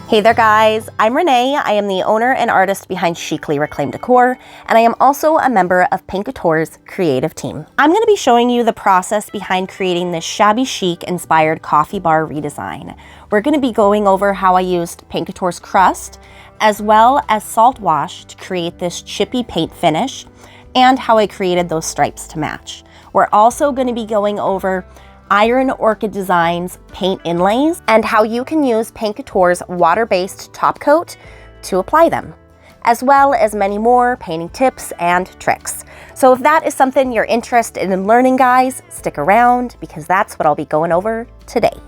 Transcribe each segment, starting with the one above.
Hey there guys, I'm Renee. I am the owner and artist behind Chicly Reclaimed Decor, and I am also a member of Paint Couture's creative team. I'm going to be showing you the process behind creating this Shabby Chic inspired coffee bar redesign. We're going to be going over how I used Paint Couture's Crust, as well as Saltwash to create this chippy paint finish, and how I created those stripes to match. We're also going to be going over Iron Orchid Designs paint inlays and how you can use Paint Couture's water-based top coat to apply them, as well as many more painting tips and tricks. So if that is something you're interested in learning, guys, stick around because that's what I'll be going over today.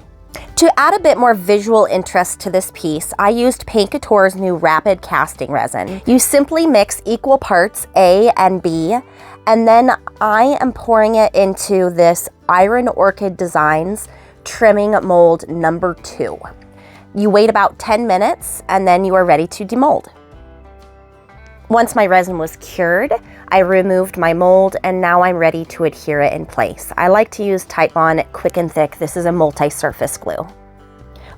To add a bit more visual interest to this piece, I used Paint Couture's new rapid casting resin. You simply mix equal parts A and B, and then I am pouring it into this Iron Orchid Designs trimming mold number 2. You wait about 10 minutes and then you are ready to demold. Once my resin was cured, I removed my mold and now I'm ready to adhere it in place. I like to use Titebond Quick and Thick. This is a multi-surface glue.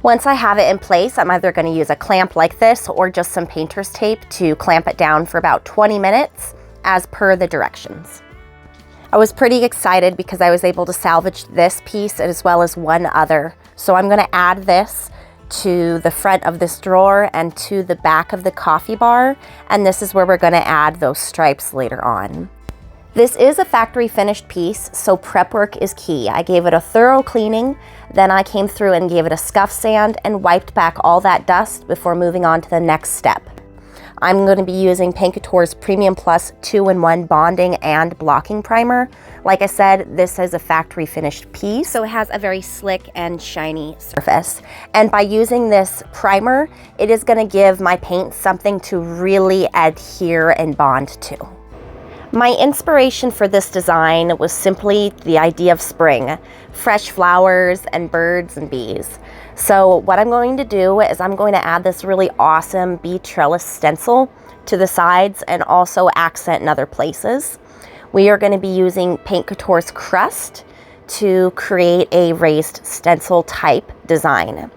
Once I have it in place, I'm either going to use a clamp like this or just some painter's tape to clamp it down for about 20 minutes as per the directions. I was pretty excited because I was able to salvage this piece as well as one other. So I'm going to add this to the front of this drawer and to the back of the coffee bar, and this is where we're going to add those stripes later on. This is a factory finished piece, so prep work is key. I gave it a thorough cleaning, then I came through and gave it a scuff sand and wiped back all that dust before moving on to the next step. I'm going to be using Paint Couture's Premium Plus 2-in-1 bonding and blocking primer. Like I said, this is a factory finished piece, so it has a very slick and shiny surface. And by using this primer, it is going to give my paint something to really adhere and bond to. My inspiration for this design was simply the idea of spring, fresh flowers and birds and bees. So what I'm going to do is I'm going to add this really awesome bee trellis stencil to the sides and also accent in other places. We are going to be using Paint Couture's Crust to create a raised stencil type design.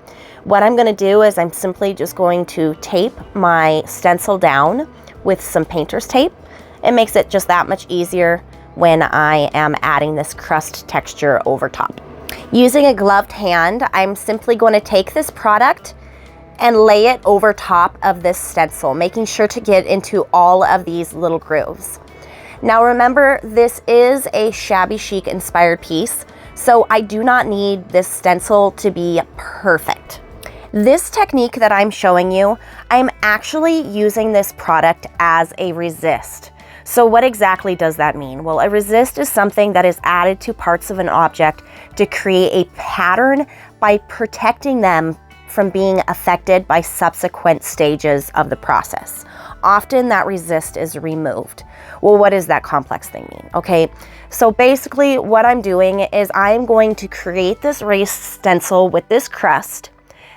What I'm going to do is I'm simply just going to tape my stencil down with some painter's tape. It makes it just that much easier when I am adding this crust texture over top. Using a gloved hand, I'm simply going to take this product and lay it over top of this stencil, making sure to get into all of these little grooves. Now remember, this is a Shabby Chic inspired piece, so I do not need this stencil to be perfect. This technique that I'm showing you, I'm actually using this product as a resist. So what exactly does that mean? Well, a resist is something that is added to parts of an object to create a pattern by protecting them from being affected by subsequent stages of the process. Often that resist is removed. Well, what does that complex thing mean? Okay, so basically what I'm doing is I'm going to create this raised stencil with this crust.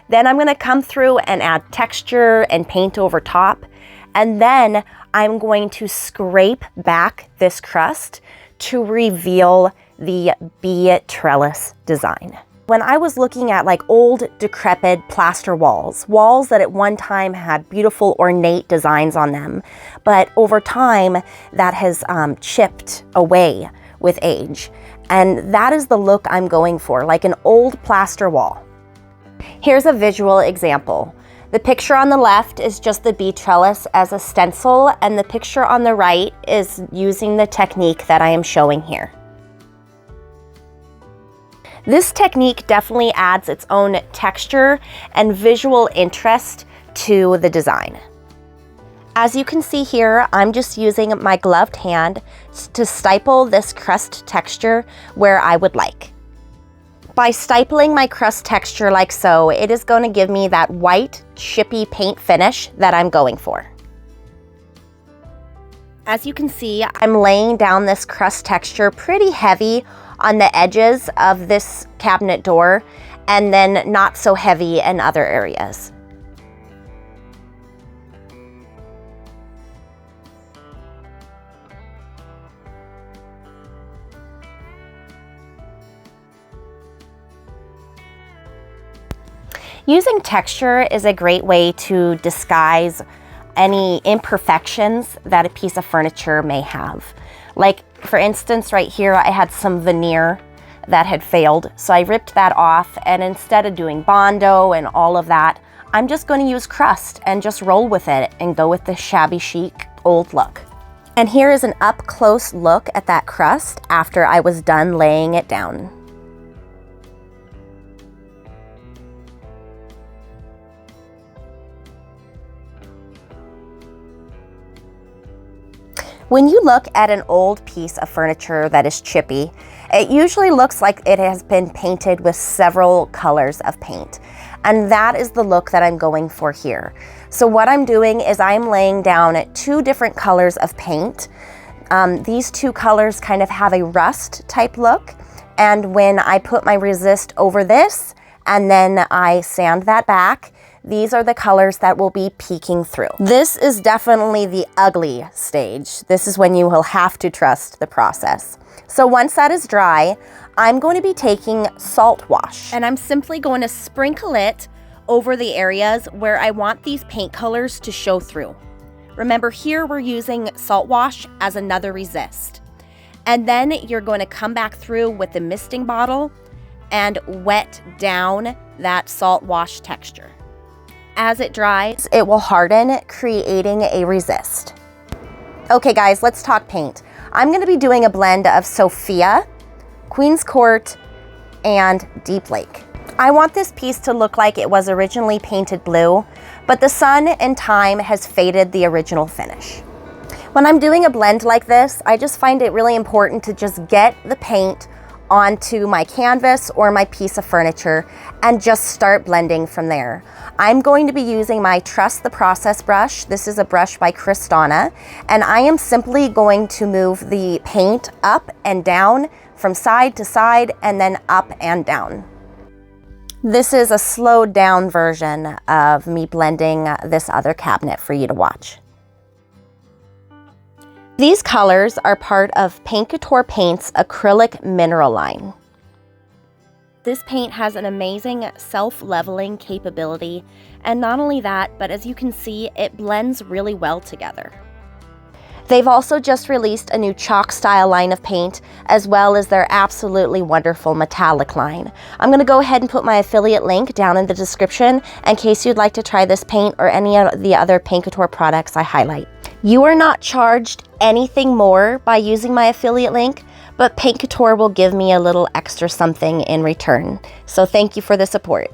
Then I'm gonna come through and add texture and paint over top. And then I'm going to scrape back this crust to reveal the bee trellis design. When I was looking at like old decrepit plaster walls that at one time had beautiful ornate designs on them, but over time that has chipped away with age. And that is the look I'm going for, like an old plaster wall. Here's a visual example. The picture on the left is just the bee trellis as a stencil, and the picture on the right is using the technique that I am showing here. This technique definitely adds its own texture and visual interest to the design. As you can see here, I'm just using my gloved hand to stipple this crust texture where I would like. By stipling my crust texture like so, it is going to give me that white, chippy paint finish that I'm going for. As you can see, I'm laying down this crust texture pretty heavy on the edges of this cabinet door, and then not so heavy in other areas. Using texture is a great way to disguise any imperfections that a piece of furniture may have. Like, for instance, right here, I had some veneer that had failed, so I ripped that off, and instead of doing Bondo and all of that, I'm just going to use crust and just roll with it and go with the shabby chic old look. And here is an up-close look at that crust after I was done laying it down. When you look at an old piece of furniture that is chippy, it usually looks like it has been painted with several colors of paint. And that is the look that I'm going for here. So what I'm doing is I'm laying down 2 different colors of paint. These 2 colors kind of have a rust type look. And when I put my resist over this and then I sand that back, these are the colors that will be peeking through. This is definitely the ugly stage. This is when you will have to trust the process. So once that is dry, I'm going to be taking Saltwash, and I'm simply going to sprinkle it over the areas where I want these paint colors to show through. Remember, here we're using Saltwash as another resist. And then you're going to come back through with the misting bottle and wet down that Saltwash texture. As it dries, it will harden, creating a resist. Okay guys, let's talk paint. I'm going to be doing a blend of Sophia, Queen's Court, and Deep Lake. I want this piece to look like it was originally painted blue, but the sun and time has faded the original finish. When I'm doing a blend like this, I just find it really important to just get the paint onto my canvas or my piece of furniture and just start blending from there. I'm going to be using my Trust the Process brush. This is a brush by Kristana, and I am simply going to move the paint up and down from side to side and then up and down. This is a slowed down version of me blending this other cabinet for you to watch. These colors are part of Paint Couture Paint's acrylic mineral line. This paint has an amazing self-leveling capability, and not only that, but as you can see, it blends really well together. They've also just released a new chalk style line of paint, as well as their absolutely wonderful metallic line. I'm going to go ahead and put my affiliate link down in the description in case you'd like to try this paint or any of the other Paint Couture products I highlight. You are not charged anything more by using my affiliate link, but Paint Couture will give me a little extra something in return. So thank you for the support.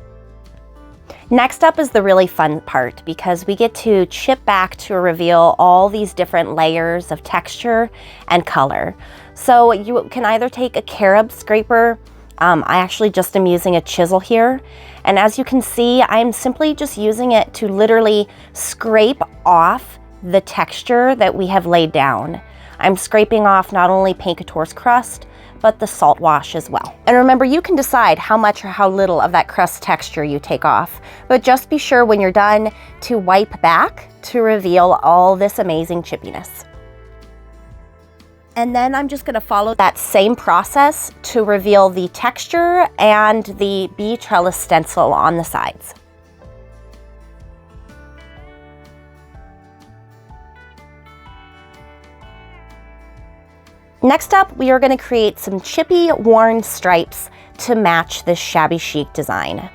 Next up is the really fun part, because we get to chip back to reveal all these different layers of texture and color. So you can either take a carob scraper. I actually just am using a chisel here. And as you can see, I'm simply just using it to literally scrape off the texture that we have laid down. I'm scraping off not only Paint Couture's crust, but the Saltwash as well. And remember, you can decide how much or how little of that crust texture you take off, but just be sure when you're done to wipe back to reveal all this amazing chippiness. And then I'm just gonna follow that same process to reveal the texture and the bee trellis stencil on the sides. Next up, we are going to create some chippy worn stripes to match this shabby chic design.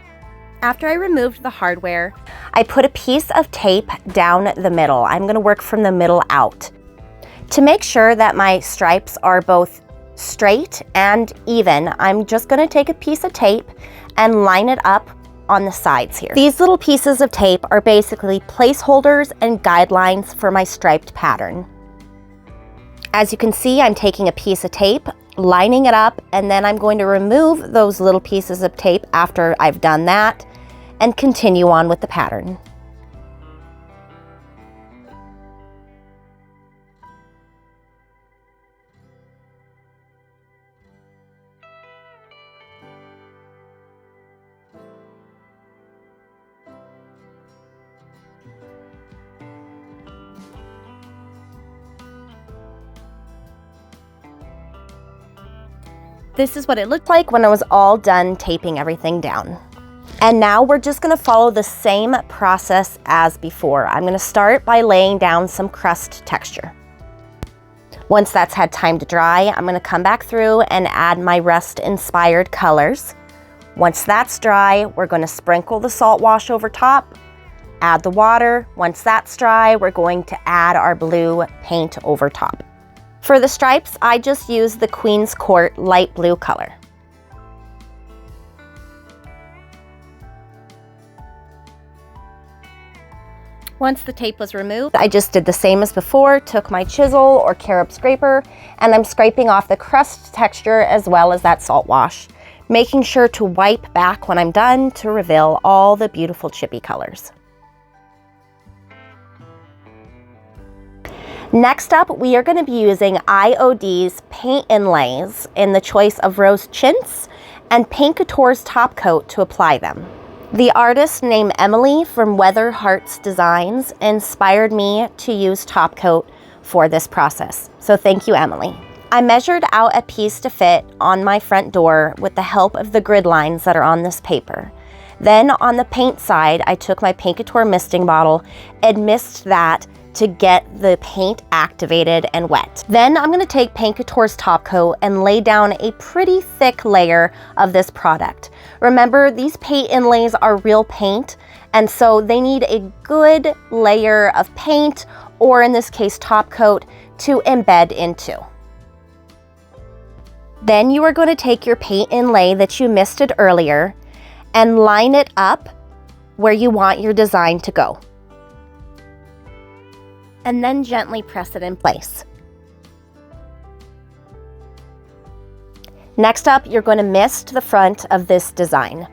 After I removed the hardware, I put a piece of tape down the middle. I'm going to work from the middle out. To make sure that my stripes are both straight and even, I'm just going to take a piece of tape and line it up on the sides here. These little pieces of tape are basically placeholders and guidelines for my striped pattern. As you can see, I'm taking a piece of tape, lining it up, and then I'm going to remove those little pieces of tape after I've done that and continue on with the pattern. This is what it looked like when I was all done taping everything down. And now we're just gonna follow the same process as before. I'm gonna start by laying down some crust texture. Once that's had time to dry, I'm gonna come back through and add my rust-inspired colors. Once that's dry, we're gonna sprinkle the salt wash over top, add the water. Once that's dry, we're going to add our blue paint over top. For the stripes, I just used the Queen's Court light blue color. Once the tape was removed, I just did the same as before, took my chisel or carob scraper, and I'm scraping off the crust texture as well as that salt wash, making sure to wipe back when I'm done to reveal all the beautiful chippy colors. Next up, we are going to be using IOD's Paint Inlays in the choice of Rose Chintz and Paint Couture's Topcoat to apply them. The artist named Emily from Weather Hearts Designs inspired me to use Topcoat for this process, so thank you, Emily. I measured out a piece to fit on my front door with the help of the grid lines that are on this paper. Then on the paint side, I took my Paint Couture misting bottle and mist that to get the paint activated and wet. Then I'm going to take Paint Couture's Topcoat and lay down a pretty thick layer of this product. Remember, these paint inlays are real paint, and so they need a good layer of paint, or in this case Topcoat, to embed into. Then you are going to take your paint inlay that you misted earlier and line it up where you want your design to go, and then gently press it in place. Next up, you're going to mist the front of this design.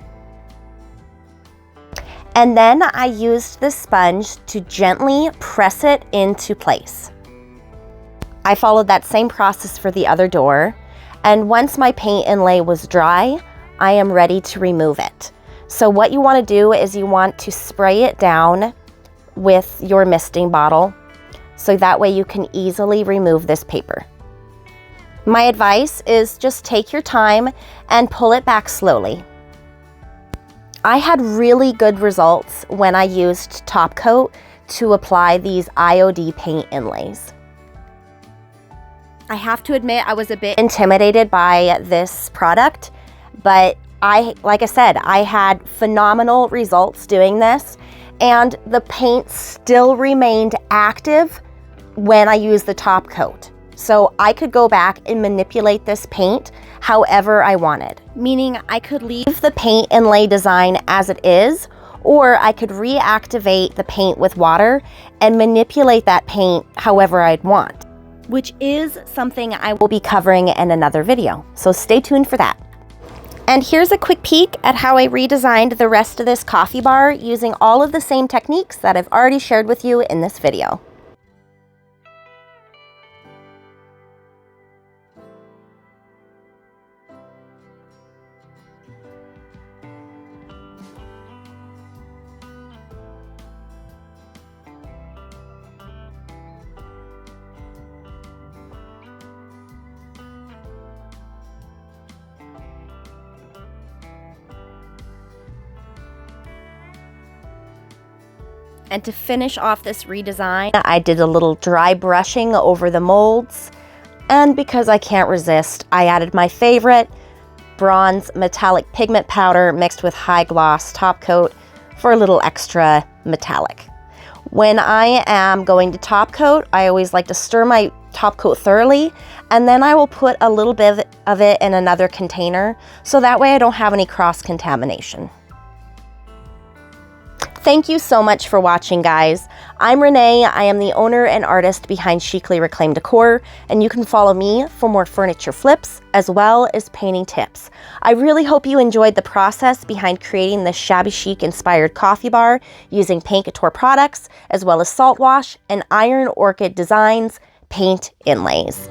And then I used this sponge to gently press it into place. I followed that same process for the other door, and once my paint inlay was dry, I am ready to remove it. So what you want to do is you want to spray it down with your misting bottle, so that way you can easily remove this paper. My advice is just take your time and pull it back slowly. I had really good results when I used Topcoat to apply these IOD paint inlays. I have to admit I was a bit intimidated by this product, but like I said, I had phenomenal results doing this, and the paint still remained active when I used the Topcoat. So I could go back and manipulate this paint however I wanted, meaning I could leave the paint inlay design as it is, or I could reactivate the paint with water and manipulate that paint however I'd want, which is something I will be covering in another video. So stay tuned for that. And here's a quick peek at how I redesigned the rest of this coffee bar using all of the same techniques that I've already shared with you in this video. And to finish off this redesign, I did a little dry brushing over the molds. And because I can't resist, I added my favorite bronze metallic pigment powder mixed with high gloss top coat for a little extra metallic. When I am going to top coat, I always like to stir my top coat thoroughly, and then I will put a little bit of it in another container, so that way I don't have any cross contamination. Thank you so much for watching, guys. I'm Renee. I am the owner and artist behind Chicly Reclaimed Decor, and you can follow me for more furniture flips as well as painting tips. I really hope you enjoyed the process behind creating this Shabby Chic inspired coffee bar using Paint Couture products as well as Saltwash and Iron Orchid Designs paint inlays.